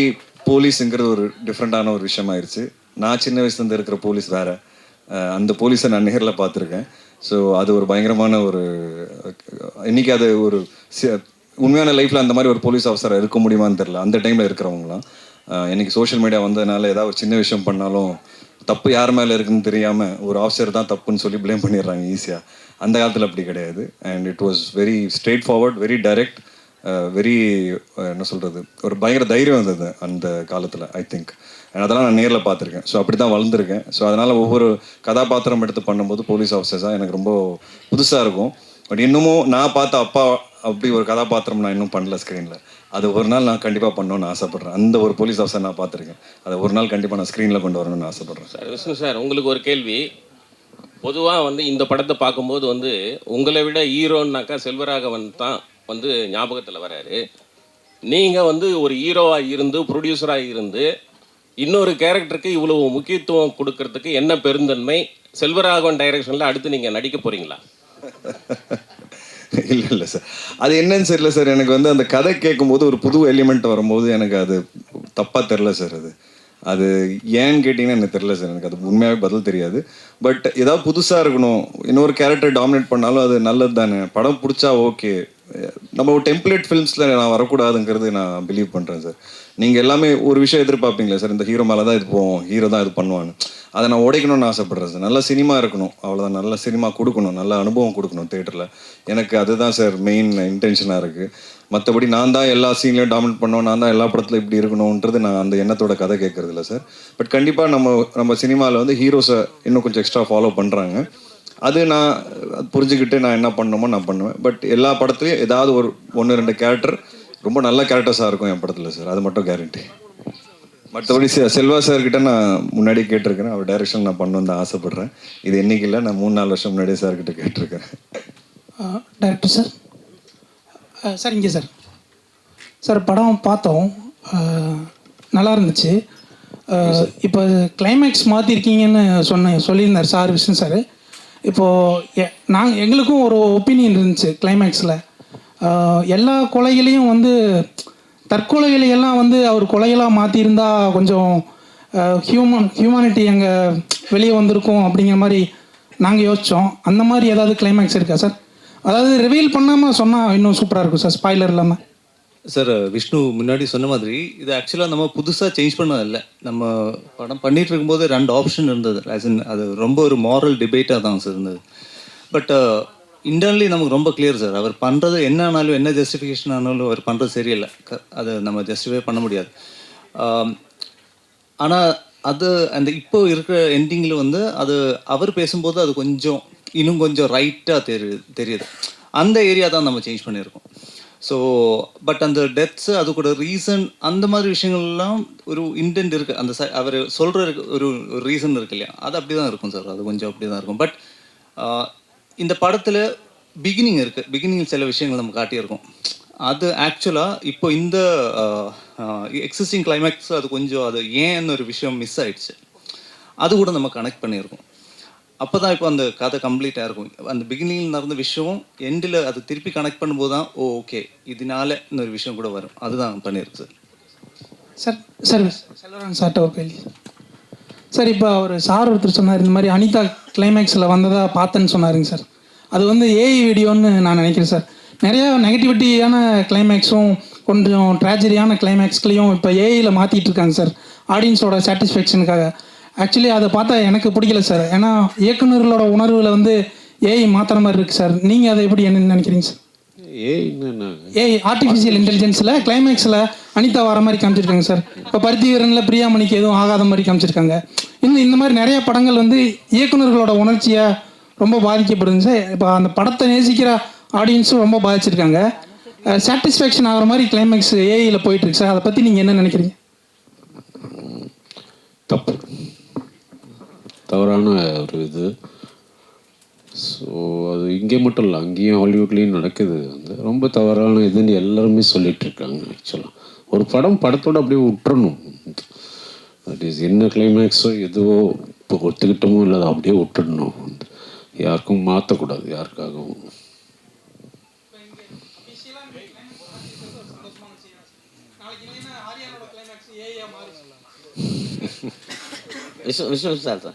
போலீஸுங்கிறது ஒரு டிஃப்ரெண்ட்டான ஒரு விஷயமாயிருச்சு. நான் சின்ன வயசுலேருந்து இருக்கிற போலீஸ் வேறு, அந்த போலீஸை நான் நேரில் பார்த்துருக்கேன். ஸோ அது ஒரு பயங்கரமான ஒரு இன்றைக்கி அது ஒரு உண்மையான லைஃப்பில் அந்த மாதிரி ஒரு போலீஸ் ஆஃபீஸராக இருக்க முடியுமான்னு தெரில. அந்த டைமில் இருக்கிறவங்களாம் இன்றைக்கி சோஷியல் மீடியா வந்ததுனால ஏதாவது ஒரு சின்ன விஷயம் பண்ணாலும் தப்பு யார் மேலே இருக்குன்னு தெரியாமல் ஒரு ஆஃபீஸர் தான் தப்புன்னு சொல்லி ப்ளேம் பண்ணிடுறாங்க ஈஸியாக. அந்த காலத்தில் அப்படி கிடையாது. And it was very straight forward, very direct, very என்ன சொல்கிறது, ஒரு பயங்கர தைரியம் இருந்தது அந்த காலத்தில் ஐ திங்க். அதெல்லாம் நான் நேரில் பார்த்துருக்கேன். ஸோ அப்படி தான் வளர்ந்துருக்கேன். ஸோ அதனால் ஒவ்வொரு கதாபாத்திரம் எடுத்து பண்ணும்போது போலீஸ் ஆஃபீஸர்ஸாக எனக்கு ரொம்ப புதுசாக இருக்கும். பட் இன்னமும் நான் பார்த்த அப்பா அப்படி ஒரு கதாபாத்திரம் நான் இன்னும் பண்ணல ஸ்க்ரீனில். அது ஒரு நாள் நான் கண்டிப்பாக பண்ணணும்னு ஆசைப்பட்றேன். அந்த ஒரு போலீஸ் ஆஃபீஸர் நான் பார்த்துருக்கேன். அதை ஒரு நாள் கண்டிப்பாக நான் ஸ்க்ரீனில் கொண்டு வரணும்னு ஆசைப்பட்றேன். சார் விஷ்ணு சார், உங்களுக்கு ஒரு கேள்வி. பொதுவாக வந்து இந்த படத்தை பார்க்கும்போது வந்து உங்களை விட ஹீரோன்னாக்கா செல்வராகவன் தான் வந்து ஞாபகத்தில் வராரு. நீங்கள் வந்து ஒரு ஹீரோவாக இருந்து ப்ரொடியூசராக இருந்து இன்னொரு கேரக்டருக்கு இவ்வளவு முக்கியத்துவம் கொடுக்கறதுக்கு என்ன பெருந்தன்மை? செல்வராகவன் டைரக்ஷனில் அடுத்து நீங்கள் நடிக்க போகிறீங்களா? இல்லை சார், அது என்னன்னு தெரியல சார். எனக்கு வந்து அந்த கதை கேட்கும்போது ஒரு புது எலிமெண்ட் வரும்போது எனக்கு அது தப்பாக தெரில சார். அது ஏன்னு கேட்டிங்கன்னா எனக்கு தெரில சார். எனக்கு அது உண்மையாகவே பதில் தெரியாது. பட் ஏதாவது புதுசாக இருக்கணும், இன்னொரு கேரக்டர் டாமினேட் பண்ணாலும் அது நல்லது தானே. படம் பிடிச்சா ஓகே. நம்ம ஒரு டெம்ப்ளேட் ஃபிலிம்ஸில் நான் வரக்கூடாதுங்கிறது நான் பிலீவ் பண்ணுறேன் சார். நீங்கள் எல்லாமே ஒரு விஷயம் எதிர்பார்ப்பீங்களா சார், இந்த ஹீரோ மேலே தான் இது போவோம், ஹீரோ தான் இது பண்ணுவான்னு. அதை நான் உடைக்கணும்னு ஆசைப்பட்றேன் சார். நல்ல சினிமா இருக்கணும், அவ்வளோதான். நல்ல சினிமா கொடுக்கணும், நல்ல அனுபவம் கொடுக்கணும் தேட்டரில். எனக்கு அதுதான் சார் மெயின் இன்டென்ஷனாக இருக்குது. மற்றபடி நான் தான் எல்லா சீன்லையும் டாமினேட் பண்ணுவோம், நான் தான் எல்லா படத்துலையும் இப்படி இருக்கணுன்றது நான் அந்த எண்ணத்தோட கதை கேட்கறது இல்லை சார். பட் கண்டிப்பாக நம்ம சினிமாவில் வந்து ஹீரோஸை இன்னும் கொஞ்சம் எக்ஸ்ட்ரா ஃபாலோ பண்ணுறாங்க. அது நான் புரிஞ்சுக்கிட்டு நான் என்ன பண்ணணுமோ நான் பண்ணுவேன். பட் எல்லா படத்துலையும் ஏதாவது ஒரு 1-2 கேரக்டர் ரொம்ப நல்ல கேரக்டர்ஸாக இருக்கும் என் படத்தில் சார். அது மட்டும் கேரண்டி. மற்றபடி செல்வா சார்கிட்ட நான் முன்னாடி கேட்டிருக்கிறேன். அவர் டைரக்ஷன் நான் பண்ணணுன்னு தான் ஆசைப்பட்றேன். இது என்னைக்கு இல்லை, நான் 3-4 வருஷம் முன்னாடியே சார்கிட்ட கேட்டிருக்கேன். டைரக்டர் சார், சார் இங்கே சார் படம் பார்த்தோம், நல்லா இருந்துச்சு. இப்போ கிளைமேக்ஸ் மாற்றிருக்கீங்கன்னு சொல்லியிருந்தார் சார், விஷ்ணு சார். இப்போது எங்களுக்கும் ஒரு ஒப்பீனியன் இருந்துச்சு கிளைமேக்ஸில். எல்லா கொலைகளையும் வந்து தற்கொலைகளையெல்லாம் வந்து அவர் கொலைகளாக மாற்றியிருந்தா கொஞ்சம் ஹியூமானிட்டி அங்கே வெளியே வந்திருக்கும் அப்படிங்கிற மாதிரி நாங்கள் யோசித்தோம். அந்த மாதிரி ஏதாவது கிளைமேக்ஸ் இருக்கா சார்? அதாவது ரிவீல் பண்ணாமல் சொன்னால் இன்னும் சூப்பராக இருக்கும் சார், ஸ்பாய்லர் இல்லாமல். சார், விஷ்ணு முன்னாடி சொன்ன மாதிரி இது ஆக்சுவலாக நம்ம புதுசாக சேஞ்ச் பண்ணதில்லை. நம்ம படம் பண்ணிகிட்டு இருக்கும்போது 2 ஆப்ஷன் இருந்தது. அது ரொம்ப ஒரு மாரல் டிபேட்டாக தான் சார் இருந்தது. பட் இன்டர்னலி நமக்கு ரொம்ப கிளியர் சார், அவர் பண்ணுறது என்ன ஆனாலும், என்ன ஜஸ்டிஃபிகேஷன் ஆனாலும் அவர் பண்ணுறது சரியில்லை. அதை நம்ம ஜஸ்டிஃபை பண்ண முடியாது. ஆனால் அது அந்த இப்போ இருக்கிற எண்டிங்கில் வந்து அது அவர் பேசும்போது அது கொஞ்சம் இன்னும் கொஞ்சம் ரைட்டாக தெரியுது. அந்த ஏரியா தான் நம்ம சேஞ்ச் பண்ணியிருக்கோம். ஸோ பட் அந்த டெத்ஸு, அது கூட ரீசன், அந்த மாதிரி விஷயங்கள்லாம் ஒரு இன்டென்ட் இருக்குது. அந்த அவர் சொல்கிற ஒரு ரீசன் இருக்கு இல்லையா, அது அப்படி தான் இருக்கும் சார். அது கொஞ்சம் அப்படி தான் இருக்கும். பட் இந்த படத்தில் பிகினிங் இருக்குது. பிகினிங் சில விஷயங்கள் நம்ம காட்டியிருக்கோம். அது ஆக்சுவலாக இப்போ இந்த எக்ஸிஸ்டிங் கிளைமேக்ஸ் அது கொஞ்சம் அது ஏன்னு ஒரு விஷயம் மிஸ் ஆயிடுச்சு. அது கூட நம்ம கனெக்ட் பண்ணியிருக்கோம். அப்போ தான் இப்போ அந்த கதை கம்ப்ளீட்டாக இருக்கும். அந்த பிகினிங்கில் நடந்த விஷயம் எண்டில் அது திருப்பி கனெக்ட் பண்ணும்போது தான் ஓகே இதனால இன்னொரு விஷயம் கூட வரும். அதுதான் பண்ணியிருக்கு சார். செல்வராஜ் சார்ட்ட ஒரு கேள்வி சார். இப்போ அவர் ஒருத்தர் சொன்னார், இந்த மாதிரி அனிதா கிளைமேக்ஸில் வந்ததாக பார்த்தேன்னு சொன்னாருங்க சார். அது வந்து ஏஐ வீடியோன்னு நான் நினைக்கிறேன் சார். நிறையா நெகட்டிவிட்டியான கிளைமேக்ஸும் கொஞ்சம் ட்ராஜடியான கிளைமேக்ஸ்லையும் இப்போ ஏஐயில் மாற்றிட்டு இருக்காங்க சார், ஆடியன்ஸோட சாட்டிஸ்ஃபேக்ஷனுக்காக. ஆக்சுவலி அதை பார்த்தா எனக்கு பிடிக்கல சார். ஏன்னா இயக்குநர்களோட உணர்வில் வந்து ஏஐ மாற்றுற மாதிரி இருக்குது சார். நீங்கள் அதை எப்படி என்ன நினைக்கிறீங்க சார்? ஏஐ ஆர்டிஃபிஷியல் இன்டெலிஜென்ஸில் கிளைமேக்ஸில் அனிதா வர மாதிரி காமிச்சிருக்காங்க சார். இப்போ பருத்தி வீரனில் பிரியாமணிக்கு எதுவும் ஆகாத மாதிரி காமிச்சிருக்காங்க. இந்த மாதிரி நிறைய படங்கள் வந்து இயக்குநர்களோட உணர்ச்சியை ரொம்ப பாதிக்கப்படுங்க சார். இப்போ அந்த படத்தை நேசிக்கிற ஆடியன்ஸும் ரொம்ப பாதிச்சிருக்காங்க. சாட்டிஸ்ஃபேக்ஷன் ஆகிற மாதிரி கிளைமேக்ஸ் ஏஐயில் போயிட்டுருக்கு சார். அதை பற்றி நீங்கள் என்ன நினைக்கிறீங்க? தவறான ஒரு இது. ஸோ அது இங்கே மட்டும் இல்லை, அங்கேயும் ஹாலிவுட்லேயும் நடக்குது. வந்து ரொம்ப தவறான இதுன்னு எல்லாருமே சொல்லிட்டு இருக்காங்க. ஆக்சுவலாக ஒரு படத்தோடு அப்படியே விட்டுறணும். தட் இஸ் என்ன கிளைமேக்ஸோ எதுவோ இப்போ ஒத்துக்கிட்டமோ இல்லை, அதை அப்படியே விட்டுடணும். யாருக்கும் மாற்றக்கூடாது, யாருக்காகவும். விஷ்ணு சார்,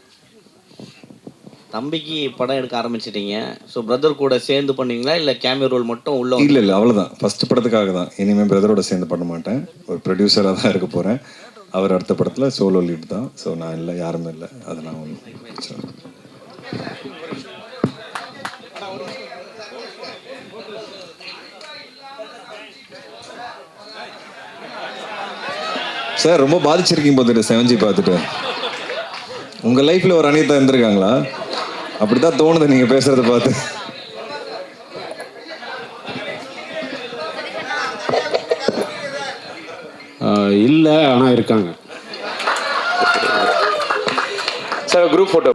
தம்பிக்கு படம் எடுக்க ஆரம்பிச்சிட்டீங்க. ஸோ பிரதர் கூட சேர்ந்து பண்ணுவீங்களா இல்லை கேமியோ ரோல் மட்டும் உள்ள? இல்லை, அவ்வளோதான். ஃபஸ்ட் படத்துக்காக தான். இனிமேல் பிரதரோட சேர்ந்து பண்ண மாட்டேன். ஒரு ப்ரொடியூசராக தான் இருக்க போகிறேன். அவர் அடுத்த படத்தில் சோலோ லீட் தான். ஸோ நான் இல்லை, யாருமே இல்லை. அதை நான் சார் ரொம்ப பாதிச்சிருக்கீங்க பார்த்துட்டு 7G பார்த்துட்டு. உங்கள் லைஃப்பில் ஒரு அனிதா இருந்திருக்காங்களா? அப்படி தான் தோணுது நீங்கள் பேசுகிறத பார்த்து. இல்லை, ஆனால் இருக்காங்க சார். Group photo